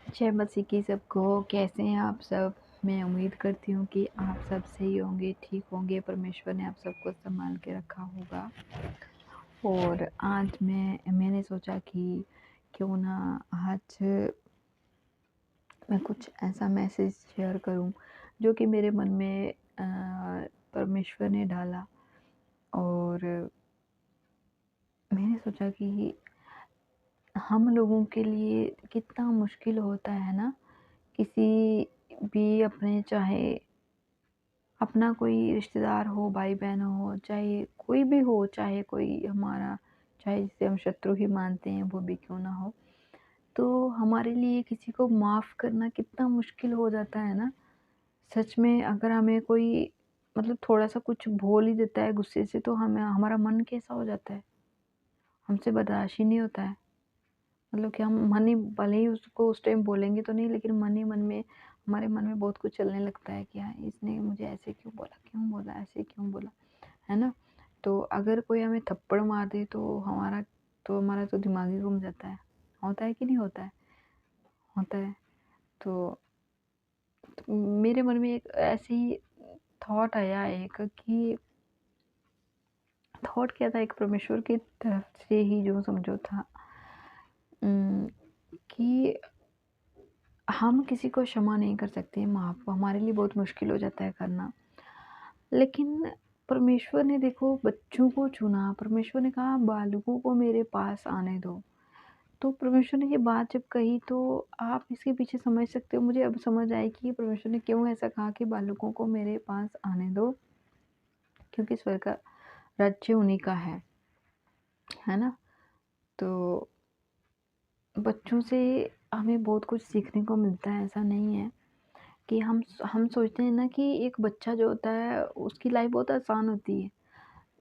जय मसीह की सबको। कैसे हैं आप सब? मैं उम्मीद करती हूँ कि आप सब सही होंगे, ठीक होंगे। परमेश्वर ने आप सबको संभाल के रखा होगा। और आज मैंने सोचा कि क्यों ना आज मैं कुछ ऐसा मैसेज शेयर करूँ जो कि मेरे मन में परमेश्वर ने डाला। और मैंने सोचा कि हम लोगों के लिए कितना मुश्किल होता है ना, किसी भी अपने चाहे अपना कोई रिश्तेदार हो, भाई-बहन हो, चाहे कोई भी हो, चाहे कोई हमारा, चाहे जिसे हम शत्रु ही मानते हैं, वो भी क्यों ना हो, तो हमारे लिए किसी को माफ़ करना कितना मुश्किल हो जाता है ना। सच में अगर हमें कोई मतलब थोड़ा-सा कुछ बोल ही देता है गुस्से से, तो हमें हमारा मन कैसा हो जाता है, हमसे बर्दाश्त ही नहीं होता है। मतलब कि हम मन ही भले ही उसको उस टाइम बोलेंगे तो नहीं, लेकिन मन ही मन में हमारे मन में बहुत कुछ चलने लगता है कि हाँ, इसने मुझे ऐसे क्यों बोला, क्यों बोला, ऐसे क्यों बोला, है ना? तो अगर कोई हमें थप्पड़ मार दे तो हमारा तो दिमाग ही घूम जाता है। होता है कि नहीं होता है? होता है। तो मेरे मन में एक ऐसी थॉट आया एक कि थॉट क्या था, एक परमेश्वर की तरफ से ही जो समझो था, कि हम किसी को क्षमा नहीं कर सकते, माफ़ हमारे लिए बहुत मुश्किल हो जाता है करना। लेकिन परमेश्वर ने देखो बच्चों को चुना, परमेश्वर ने कहा बालकों को मेरे पास आने दो। तो परमेश्वर ने ये बात जब कही तो आप इसके पीछे समझ सकते हो, मुझे अब समझ आई कि परमेश्वर ने क्यों ऐसा कहा कि बालकों को मेरे पास आने दो, क्योंकि स्वर्ग का राज्य उन्हीं का है ना? तो बच्चों से हमें बहुत कुछ सीखने को मिलता है, ऐसा नहीं है कि हम सोचते हैं ना कि एक बच्चा जो होता है उसकी लाइफ बहुत आसान होती है।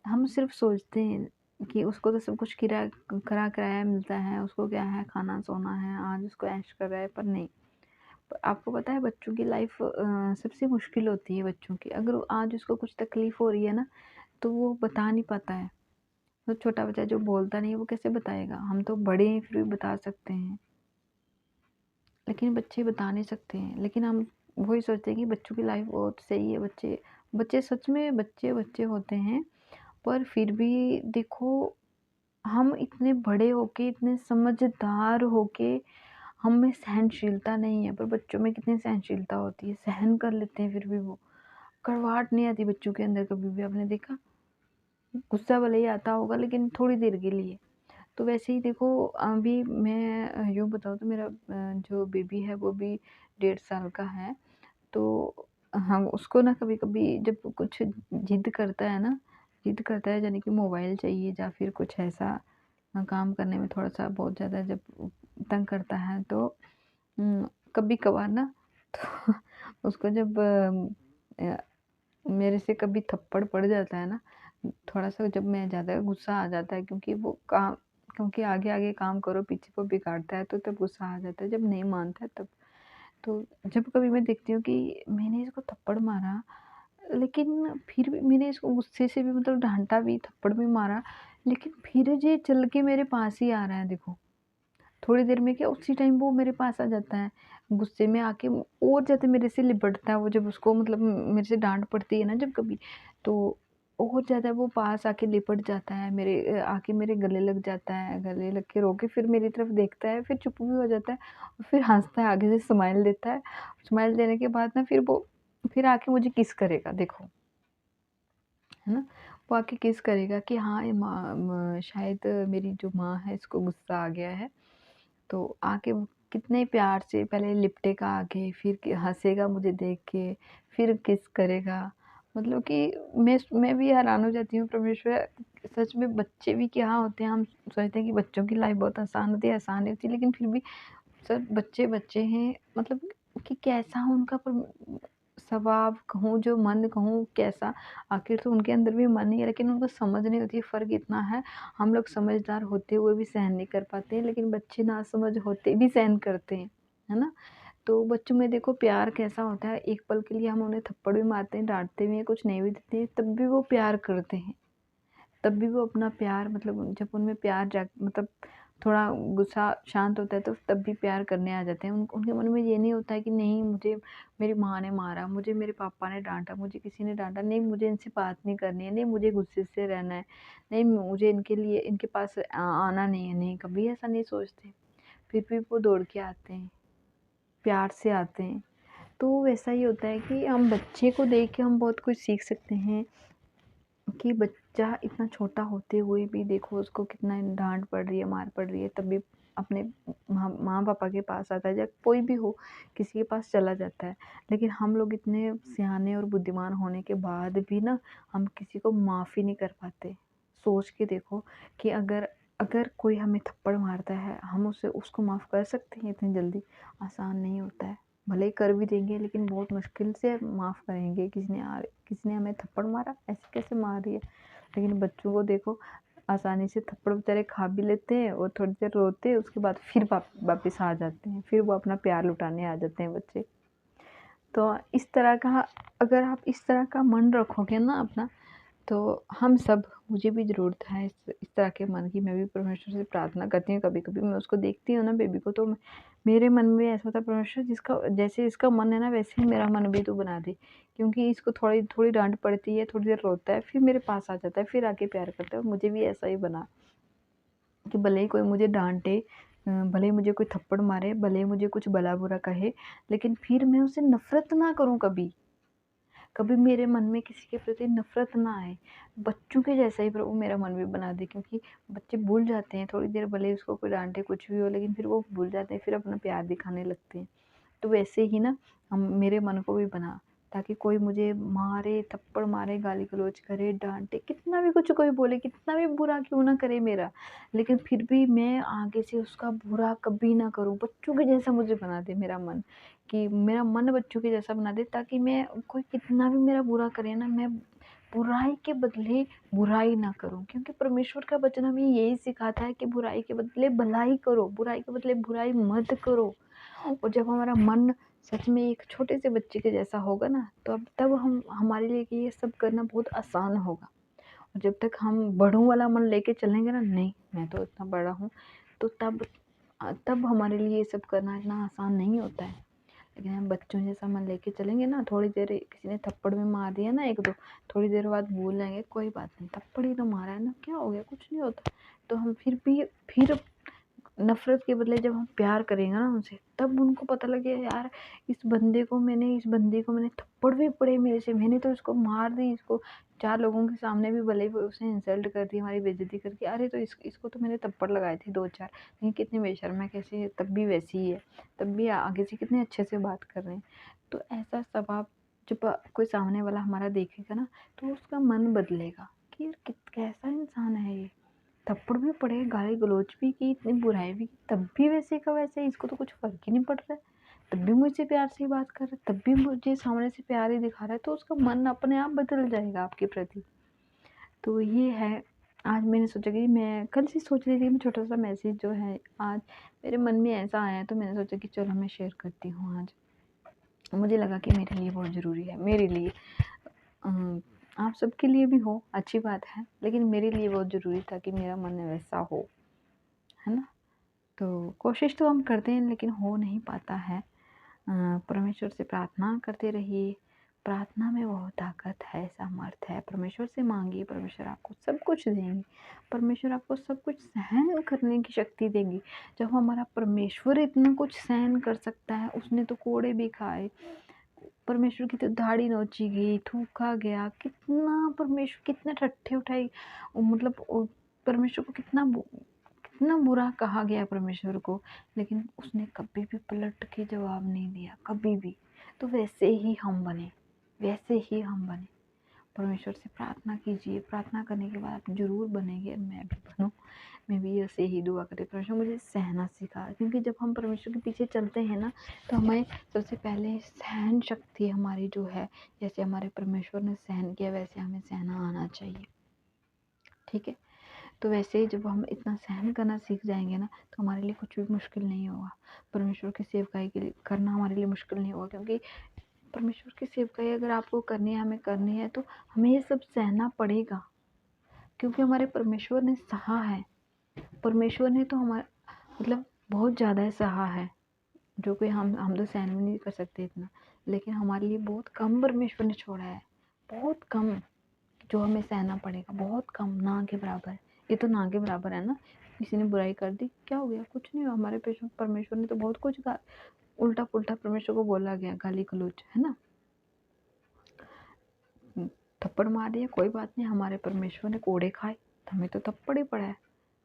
हम सिर्फ़ सोचते हैं कि उसको तो सब कुछ करा-कराया मिलता है, उसको क्या है खाना-सोना है, आज उसको ऐश कर रहा है, पर नहीं। आपको पता है बच्चों की लाइफ सबसे मुश्किल होती है बच्चों की। अगर आज उसको कुछ तकलीफ़ हो रही है ना, तो वो बता नहीं पाता है। तो छोटा बच्चा जो बोलता नहीं है वो कैसे बताएगा? हम तो बड़े हैं फिर भी बता सकते हैं, लेकिन बच्चे बता नहीं सकते हैं। लेकिन हम वही सोचते हैं कि बच्चों की लाइफ बहुत सही है, बच्चे बच्चे सच में बच्चे होते हैं। पर फिर भी देखो, हम इतने बड़े होके, इतने समझदार होके हम में सहनशीलता नहीं है, पर बच्चों में कितनी सहनशीलता होती है, सहन कर लेते हैं फिर भी वो। कड़वाहट नहीं आती बच्चों के अंदर कभी भी, आपने देखा? गुस्सा भले ही आता होगा लेकिन थोड़ी देर के लिए। तो वैसे ही देखो, अभी मैं यूँ बताऊँ तो मेरा जो बेबी है वो भी 1.5 साल का है। तो हम उसको ना कभी-कभी जब कुछ ज़िद करता है ना, ज़िद करता है यानी कि मोबाइल चाहिए या फिर कुछ ऐसा काम करने में थोड़ा-सा बहुत ज़्यादा जब तंग करता है, तो कभी-कभार ना तो उसको जब मेरे से कभी थप्पड़ पड़ जाता है ना, थोड़ा-सा जब मैं ज़्यादा गुस्सा आ जाता है, क्योंकि आगे-आगे काम करो पीछे को बिगाड़ता है, तो तब गुस्सा आ जाता है, जब नहीं मानता है तब। तो जब कभी मैं देखती हूँ कि मैंने इसको थप्पड़ मारा, लेकिन फिर भी मैंने इसको गुस्से से भी मतलब डाँटा भी, थप्पड़ भी मारा, लेकिन फिर ये चल के मेरे पास ही आ रहा है देखो। थोड़ी देर में क्या उसी टाइम वो मेरे पास आ जाता है, गुस्से में आके और ज़्यादा मेरे से लिपटता है वो, जब उसको मतलब मेरे से डाँट पड़ती है ना जब कभी, तो और ज़्यादा वो पास आके लिपट जाता है आके मेरे गले लग जाता है, गले लग के रो के फिर मेरी तरफ देखता है, फिर चुप भी हो जाता है और फिर हँसता है, आगे से स्माइल देता है। स्माइल देने के बाद ना फिर आके मुझे किस करेगा देखो, है ना? वो आके किस करेगा कि हाँ, ये शायद मेरी जो माँ है इसको गुस्सा आ गया है। तो आके वो कितने प्यार से पहले लिपटेगा आगे, फिर हँसेगा मुझे देख के, फिर किस करेगा। मतलब कि मैं भी हैरान हो जाती हूँ, परमेश्वर सच में बच्चे भी क्या होते हैं। हम सोचते हैं कि बच्चों की लाइफ बहुत आसान होती है, आसान नहीं होती, लेकिन फिर भी सब बच्चे बच्चे हैं। मतलब कि कैसा उनका स्वभाव कहूँ, जो मन कहूँ कैसा, आखिर तो उनके अंदर भी मन ही है, लेकिन उनको समझ नहीं होती। फ़र्क इतना है, हम लोग समझदार होते हुए भी सहन नहीं कर पाते हैं, लेकिन बच्चे नासमझ होते भी सहन करते हैं, है ना? तो बच्चों में देखो प्यार कैसा होता है, एक पल के लिए हम उन्हें थप्पड़ भी मारते हैं, डाँटते भी हैं, कुछ नहीं भी देते हैं, तब भी वो प्यार करते हैं। तब भी वो अपना प्यार मतलब जब उनमें प्यार जाग मतलब थोड़ा गुस्सा शांत होता है तो तब भी प्यार करने आ जाते हैं। उनके मन में ये नहीं होता है कि नहीं, मुझे मेरी माँ ने मारा, मुझे मेरे पापा ने डाँटा, मुझे किसी ने डाँटा, नहीं मुझे इनसे बात नहीं करनी है, नहीं मुझे गुस्से से रहना है, नहीं मुझे इनके लिए इनके पास आना नहीं है, नहीं कभी ऐसा नहीं सोचते। फिर भी वो दौड़ के आते हैं, प्यार से आते हैं। तो वैसा ही होता है कि हम बच्चे को देख के हम बहुत कुछ सीख सकते हैं कि बच्चा इतना छोटा होते हुए भी देखो उसको कितना डाँट पड़ रही है, मार पड़ रही है, तब भी अपने माँ-पापा के पास आता है, या कोई भी हो, किसी के पास चला जाता है। लेकिन हम लोग इतने सयाने और बुद्धिमान होने के बाद भी ना, हम किसी को माफ़ ही नहीं कर पाते। सोच के देखो कि अगर अगर कोई हमें थप्पड़ मारता है, हम उसे उसको माफ़ कर सकते हैं इतनी जल्दी? आसान नहीं होता है। भले ही कर भी देंगे लेकिन बहुत मुश्किल से माफ़ करेंगे। किसी ने हमें थप्पड़ मारा, ऐसे कैसे मार रही है? लेकिन बच्चों को देखो, आसानी से थप्पड़ बेचारे खा भी लेते हैं और थोड़ी देर रोते हैं, उसके बाद फिर वापस आ जाते हैं, फिर वो अपना प्यार लुटाने आ जाते हैं बच्चे। तो इस तरह का, अगर आप इस तरह का मन रखोगे ना अपना, तो हम सब, मुझे भी ज़रूरत है इस तरह के मन की। मैं भी परमेश्वर से प्रार्थना करती हूँ, कभी-कभी मैं उसको देखती हूँ ना बेबी को, तो मेरे मन में ऐसा होता है, परमेश्वर जिसका जैसे इसका मन है ना वैसे ही मेरा मन भी तू बना दे। क्योंकि इसको थोड़ी डाँट पड़ती है, थोड़ी देर रोता है, फिर मेरे पास आ जाता है, फिर आके प्यार करता है। मुझे भी ऐसा ही बना कि भले ही कोई मुझे डाँटे, भले ही मुझे कोई थप्पड़ मारे, भले ही मुझे कुछ भला-बुरा कहे, लेकिन फिर मैं उससे नफ़रत ना करूँ कभी। कभी मेरे मन में किसी के प्रति नफ़रत ना आए। बच्चों के जैसा ही प्रभु मेरा मन भी बना दे, क्योंकि बच्चे भूल जाते हैं थोड़ी देर, भले ही उसको कोई डाँटे कुछ भी हो, लेकिन फिर वो भूल जाते हैं, फिर अपना प्यार दिखाने लगते हैं। तो वैसे ही ना हम मेरे मन को भी बना, ताकि कोई मुझे मारे, थप्पड़ मारे, गाली-गलौज करे, डाँटे, कितना भी कुछ कोई बोले, कितना भी बुरा क्यों ना करे मेरा, लेकिन फिर भी मैं आगे से उसका बुरा कभी ना करूँ। बच्चों के जैसा मुझे बना दे मेरा मन, कि मेरा मन बच्चों के जैसा बना दे, ताकि मैं, कोई कितना भी मेरा बुरा करे ना, मैं बुराई के बदले बुराई ना करूँ। क्योंकि परमेश्वर का वचन हमें यही सिखाता है कि बुराई के बदले भलाई करो, बुराई के बदले बुराई मत करो। और जब हमारा मन सच में एक छोटे से बच्चे के जैसा होगा ना, तो अब तब हम हमारे लिए ये सब करना बहुत आसान होगा। और जब तक हम बड़ों वाला मन लेके चलेंगे ना, नहीं मैं तो इतना बड़ा हूँ, तो तब हमारे लिए ये सब करना इतना आसान नहीं होता है। लेकिन हम बच्चों जैसा मन लेके चलेंगे ना, थोड़ी देर किसी ने थप्पड़ में मार दिया ना एक दो, थोड़ी देर बाद भूल जाएंगे, कोई बात नहीं, थप्पड़ ही तो मारा है ना, क्या हो गया, कुछ नहीं होता। तो हम फिर नफ़रत के बदले जब हम प्यार करेंगे ना उनसे, तब उनको पता लगेगा, यार इस बंदे को मैंने थप्पड़ भी पड़े मेरे से, मैंने तो इसको मार दी, इसको 4 लोगों के सामने भी भले ही उसने इंसल्ट कर दी, हमारी बेइज़्ज़ती करके, अरे तो इसको तो मैंने थप्पड़ लगाए थे 2-4, लेकिन कितनी बेशर्म है, कैसी है, तब भी वैसी ही है, तब भी आगे से कितने अच्छे से बात कर रहे हैं। तो ऐसा स्वभाव जब कोई सामने वाला हमारा देखेगा ना, तो उसका मन बदलेगा कि यार कैसा इंसान है ये। थप्पड़ भी पड़े, गाली-गलौज भी की, इतनी बुराई भी की, तब भी वैसे का वैसे, इसको तो कुछ फ़र्क ही नहीं पड़ रहा है। तब भी मुझसे प्यार से ही बात कर रहा है, तब भी मुझे सामने से प्यार ही दिखा रहा है, तो उसका मन अपने आप बदल जाएगा आपके प्रति। तो ये है, आज मैंने सोचा कि मैं कल से सोच रही थी, मैं छोटा-सा मैसेज जो है आज मेरे मन में ऐसा आया, तो मैंने सोचा कि चलो मैं शेयर करती हूँ आज। मुझे लगा कि मेरे लिए बहुत ज़रूरी है, मेरे लिए, आप सबके लिए भी हो, अच्छी बात है, लेकिन मेरे लिए बहुत ज़रूरी था कि मेरा मन वैसा हो, है ना? तो कोशिश तो हम करते हैं लेकिन हो नहीं पाता है। परमेश्वर से प्रार्थना करते रहिए, प्रार्थना में बहुत ताकत है, सामर्थ है। परमेश्वर से मांगिए, परमेश्वर आपको सब कुछ देंगे, परमेश्वर आपको सब कुछ सहन करने की शक्ति देंगी। जब हमारा परमेश्वर इतना कुछ सहन कर सकता है, उसने तो कोड़े भी खाए, परमेश्वर की तो दाढ़ी नोची गई, थूका गया, कितना परमेश्वर, कितने ठट्ठे उठाए, मतलब परमेश्वर को कितना बुरा कहा गया परमेश्वर को, लेकिन उसने कभी भी पलट के जवाब नहीं दिया, कभी भी। तो वैसे ही हम बने, वैसे ही हम बने। परमेश्वर से प्रार्थना कीजिए, प्रार्थना करने के बाद आप ज़रूर बनेंगे, मैं भी बनूँ। मैं भी ऐसे ही दुआ करती हूँ, परमेश्वर मुझे सहना सिखा, क्योंकि जब हम परमेश्वर के पीछे चलते हैं ना, तो हमें सबसे पहले सहन शक्ति हमारी जो है, जैसे हमारे परमेश्वर ने सहन किया वैसे हमें सहना आना चाहिए, ठीक है? तो वैसे ही जब हम इतना सहन करना सीख जाएंगे ना, तो हमारे लिए कुछ भी मुश्किल नहीं होगा। परमेश्वर की सेवकाई के लिए करना हमारे लिए मुश्किल नहीं होगा, क्योंकि परमेश्वर की सेवकाई अगर आपको करनी है, हमें करनी है, तो हमें ये सब सहना पड़ेगा, क्योंकि हमारे परमेश्वर ने सहा है। परमेश्वर ने तो हमारा मतलब बहुत ज़्यादा सहा है, जो कि हम तो सहन भी नहीं कर सकते इतना, लेकिन हमारे लिए बहुत कम परमेश्वर ने छोड़ा है, बहुत कम, जो हमें सहना पड़ेगा, बहुत कम, ना के बराबर। ये तो ना के बराबर है ना, किसी ने बुराई कर दी, क्या हो गया? कुछ नहीं हुआ, हमारे परमेश्वर ने तो बहुत कुछ कहा, उल्टा-पुल्टा परमेश्वर को बोला गया, गाली-गलौज, है ना? थप्पड़ मार दिया, कोई बात नहीं, हमारे परमेश्वर ने कोड़े खाए, हमें तो थप्पड़ ही पड़ा है,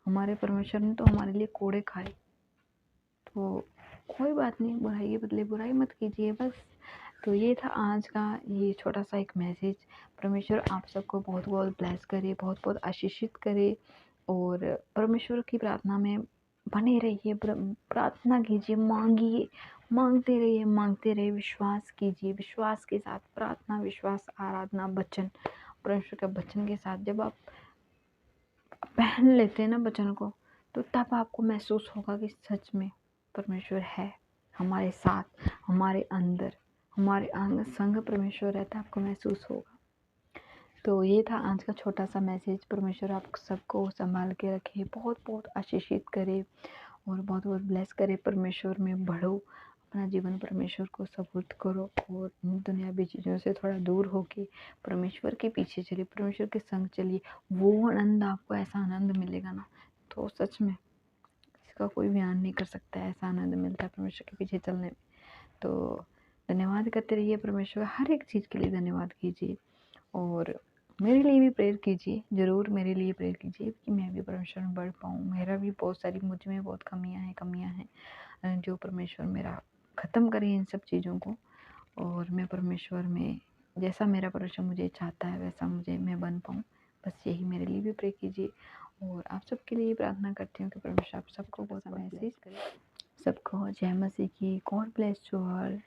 हमारे परमेश्वर ने तो हमारे लिए कोड़े खाए। तो कोई बात नहीं, बुराई के बदले बुराई मत कीजिए बस। तो ये था आज का ये छोटा-सा एक मैसेज। परमेश्वर आप सबको बहुत-बहुत ब्लेस करे, बहुत-बहुत आशीषित करे, और परमेश्वर की प्रार्थना में बने रहिए, प्रार्थना कीजिए, माँगिए, माँगते रहिए, विश्वास कीजिए, विश्वास के साथ प्रार्थना, विश्वास, आराधना, वचन, परमेश्वर के वचन के साथ जब आप पहन लेते हैं ना वचन को, तो तब आपको महसूस होगा कि सच में परमेश्वर है हमारे साथ, हमारे अंदर, हमारे अंग संग परमेश्वर रहता है, आपको महसूस होगा। तो ये था आज का छोटा सा मैसेज। परमेश्वर आप सबको संभाल के रखे, बहुत बहुत आशीषित करे और बहुत बहुत ब्लेस करे। परमेश्वर में बढ़ो, अपना जीवन परमेश्वर को सपुर्द करो और दुनियावी चीज़ों से थोड़ा दूर होके परमेश्वर के पीछे चलिए, परमेश्वर के संग चलिए। वो आनंद, आपको ऐसा आनंद मिलेगा ना, तो सच में इसका कोई बयान नहीं कर सकता है, ऐसा आनंद मिलता है परमेश्वर के पीछे चलने में। तो धन्यवाद करते रहिए परमेश्वर, हर एक चीज़ के लिए धन्यवाद कीजिए, और मेरे लिए भी प्रेयर कीजिए, ज़रूर मेरे लिए प्रेयर कीजिए कि मैं भी परमेश्वर में बढ़ पाऊँ। मेरा भी बहुत सारी, मुझ में बहुत कमियाँ हैं, जो परमेश्वर मेरा ख़त्म करे इन सब चीज़ों को, और मैं परमेश्वर में जैसा मेरा परमेश्वर मुझे चाहता है वैसा मैं बन पाऊँ। बस यही मेरे लिए भी प्रे कीजिए, और आप सबके लिए प्रार्थना करती हूँ कि परमेश्वर आप सबको बहुत मैसेज करे। सबको जय मसीह की। God bless you all.